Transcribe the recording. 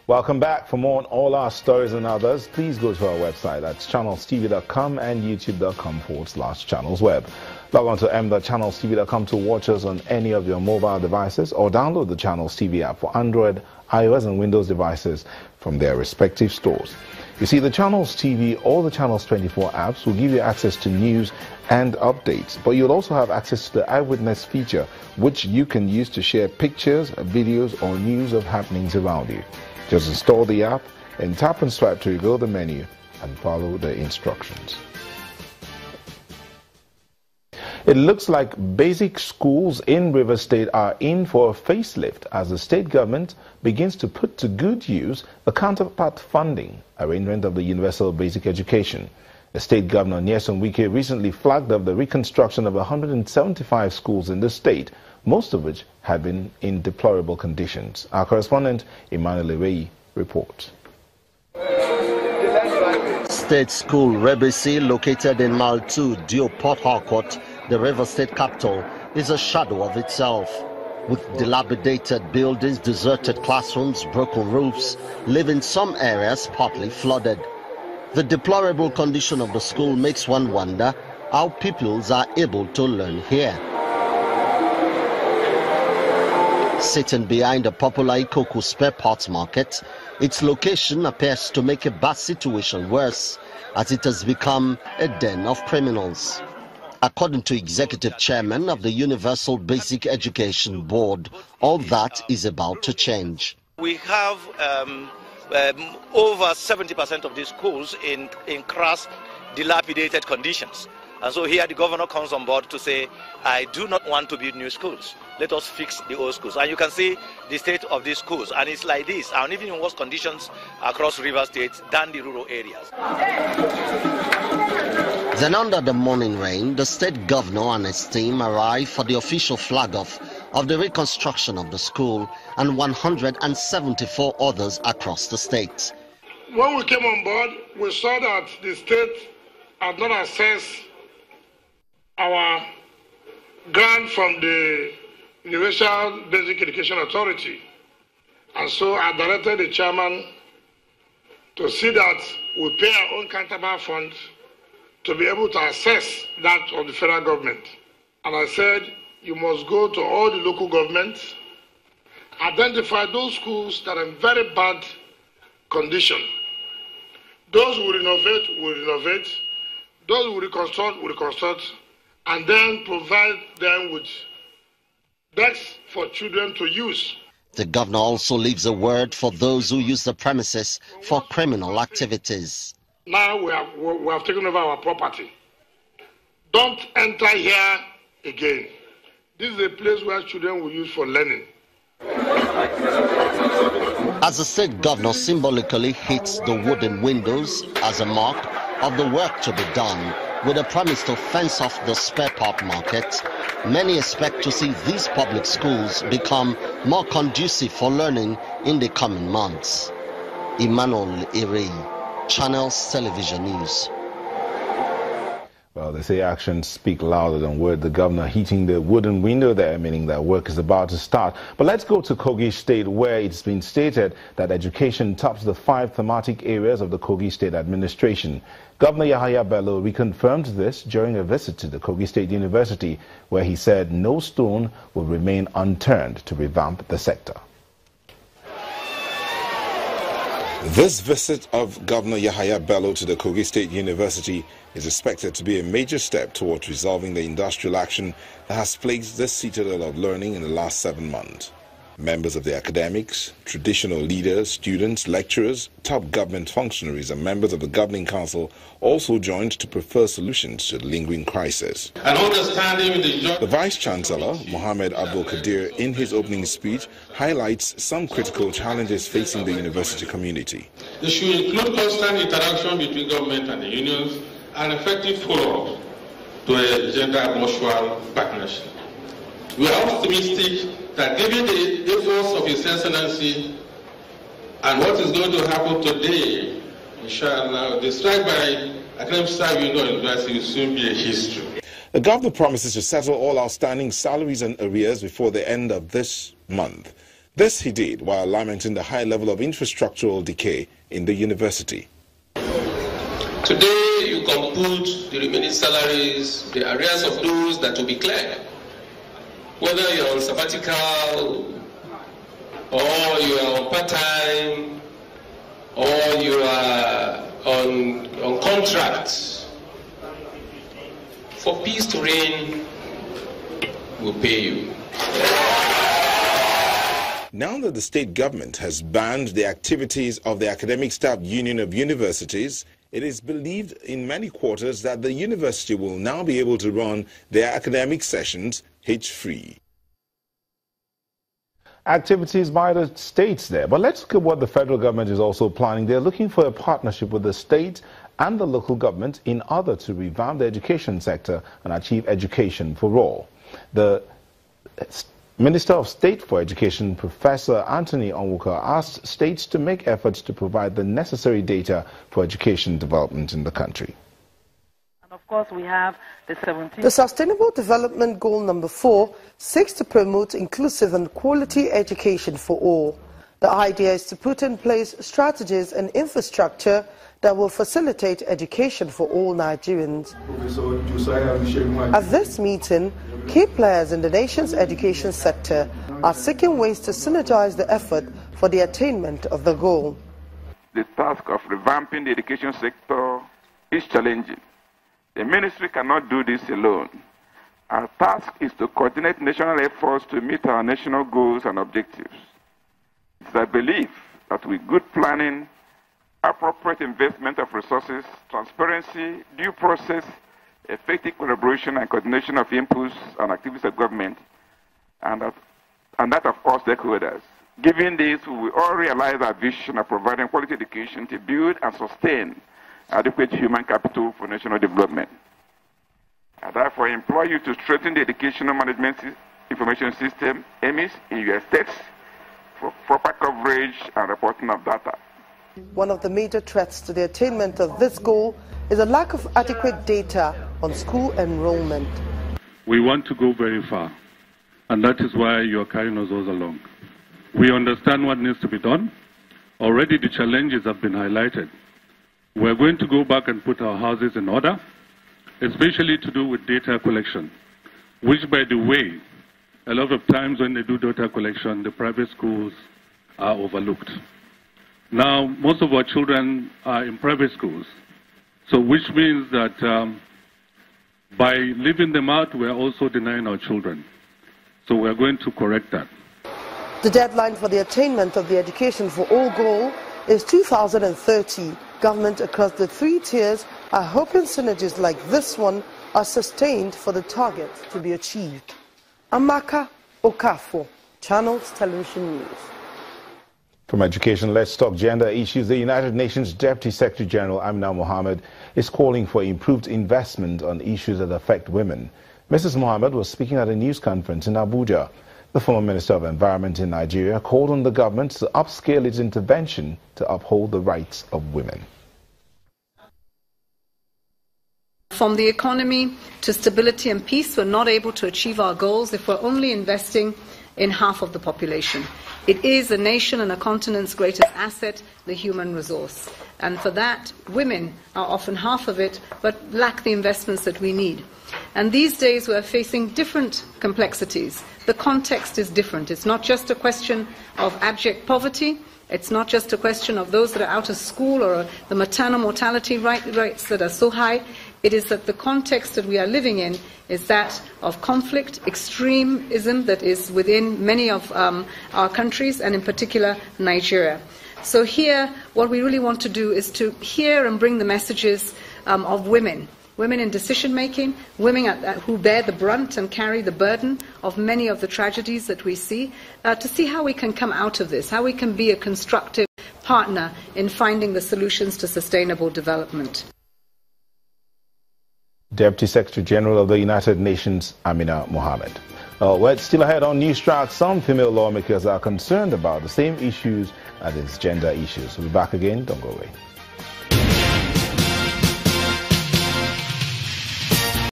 Welcome back. For more on all our stories and others, please go to our website. That's channelstv.com and youtube.com/channelsweb. Log on to m.channelstv.com to watch us on any of your mobile devices or download the Channels TV app for Android, iOS and Windows devices from their respective stores. You see, the Channels TV or the Channels 24 apps will give you access to news and updates, but you'll also have access to the Eyewitness feature, which you can use to share pictures, videos or news of happenings around you. Just install the app and tap and swipe to reveal the menu and follow the instructions. It looks like basic schools in Rivers State are in for a facelift as the state government begins to put to good use the counterpart funding arrangement of the Universal Basic Education. The state governor, Nyesom Wike, recently flagged up the reconstruction of 175 schools in the state, most of which had been in deplorable conditions. Our correspondent, Emmanuel Eweyi, reports. State School Rebesi, located in Mile 2, Dio Port Harcourt, the River State capital, is a shadow of itself. With dilapidated buildings, deserted classrooms, broken roofs, leaving some areas partly flooded. The deplorable condition of the school makes one wonder how pupils are able to learn here. Sitting behind the popular Ikoku spare parts market, its location appears to make a bad situation worse, as it has become a den of criminals. According to Executive Chairman of the Universal Basic Education Board, all that is about to change. We have over 70% of these schools in crass, dilapidated conditions. And so here the governor comes on board to say, I do not want to build new schools. Let us fix the old schools. And you can see the state of these schools. And it's like this, and even in worse conditions across River State than the rural areas. Then under the morning rain, the state governor and his team arrived for the official flag-off of the reconstruction of the school and 174 others across the state. When we came on board, we saw that the state had not assessed our grant from the Universal Basic Education Authority. And so I directed the chairman to see that we pay our own counterpart fund to be able to assess that of the federal government. And I said, you must go to all the local governments, identify those schools that are in very bad condition. Those who renovate, will renovate. Those who reconstruct, will reconstruct. And then provide them with desks for children to use. The governor also leaves a word for those who use the premises for criminal activities. Now we have taken over our property. Don't enter here again. This is a place where children will use for learning. As the state governor symbolically hits the wooden windows as a mark of the work to be done, with a promise to fence off the spare part market, many expect to see these public schools become more conducive for learning in the coming months. Emmanuel Eweyi, Channels Television News. Well, they say actions speak louder than words. The governor heating the wooden window there, meaning that work is about to start. But let's go to Kogi State, where it's been stated that education tops the 5 thematic areas of the Kogi State administration. Governor Yahaya Bello reconfirmed this during a visit to the Kogi State University, where he said no stone will remain unturned to revamp the sector. This visit of Governor Yahaya Bello to the Kogi State University is expected to be a major step towards resolving the industrial action that has plagued this citadel of learning in the last 7 months. Members of the academics, traditional leaders, students, lecturers, top government functionaries and members of the governing council also joined to prefer solutions to the lingering crisis. The Vice-Chancellor, Mohammed Abdul Kadir, in his opening speech, highlights some critical challenges facing the university community. They should include constant interaction between government and the unions and effective follow-up to a gender-mutual partnership. We are optimistic that given the efforts of His Excellency and what is going to happen today, inshallah, the strike by academic staff university will soon be a history. The governor promises to settle all outstanding salaries and arrears before the end of this month. This he did while lamenting the high level of infrastructural decay in the university. Today, you compute the remaining salaries, the arrears of those that will be cleared. Whether you're on sabbatical, or you are on part-time, or you are on contract, for peace to reign, we'll pay you. Now that the state government has banned the activities of the Academic Staff Union of Universities, it is believed in many quarters that the university will now be able to run their academic sessions hitch-free. Activities by the states there. But let's look at what the federal government is also planning. They're looking for a partnership with the state and the local government in order to revamp the education sector and achieve education for all. The Minister of State for Education, Professor Anthony Onwuka, asked states to make efforts to provide the necessary data for education development in the country. And of course, we have the 17th. The Sustainable Development Goal number 4 seeks to promote inclusive and quality education for all. The idea is to put in place strategies and infrastructure that will facilitate education for all Nigerians. At this meeting, key players in the nation's education sector are seeking ways to synergize the effort for the attainment of the goal. The task of revamping the education sector is challenging. The ministry cannot do this alone. Our task is to coordinate national efforts to meet our national goals and objectives. It's our belief that with good planning, appropriate investment of resources, transparency, due process, effective collaboration and coordination of inputs and activities of government, and that of all stakeholders. Given this, we will all realize our vision of providing quality education to build and sustain adequate human capital for national development. I therefore implore you to strengthen the educational management information system, EMIS, in your states for proper coverage and reporting of data. One of the major threats to the attainment of this goal is a lack of adequate data on school enrollment. We want to go very far, and that is why you are carrying us all along. We understand what needs to be done. Already the challenges have been highlighted. We're going to go back and put our houses in order, especially to do with data collection, which, by the way, a lot of times when they do data collection, the private schools are overlooked. Now, most of our children are in private schools, so which means that by leaving them out, we're also denying our children. So we're going to correct that. The deadline for the attainment of the Education for All goal is 2030. Government across the 3 tiers are hoping synergies like this one are sustained for the target to be achieved. Amaka Okafor, Channels Television News. From education, let's talk gender issues. The United Nations Deputy Secretary General Amina Mohammed is calling for improved investment on issues that affect women. Mrs. Mohammed was speaking at a news conference in Abuja. The former Minister of Environment in Nigeria called on the government to upscale its intervention to uphold the rights of women. From the economy to stability and peace, we're not able to achieve our goals if we're only investing in half of the population. It is a nation and a continent's greatest asset, the human resource. And for that, women are often half of it, but lack the investments that we need. And these days we're facing different complexities. The context is different. It's not just a question of abject poverty. It's not just a question of those that are out of school or the maternal mortality rates that are so high. It is that the context that we are living in is that of conflict, extremism that is within many of our countries, and in particular Nigeria. So here, what we really want to do is to hear and bring the messages of women in decision-making, women who bear the brunt and carry the burden of many of the tragedies that we see, to see how we can come out of this, how we can be a constructive partner in finding the solutions to sustainable development. Deputy Secretary General of the United Nations, Amina Mohammed. Well, still ahead on News Track, some female lawmakers are concerned about the same issues as gender issues. We'll be back again. Don't go away.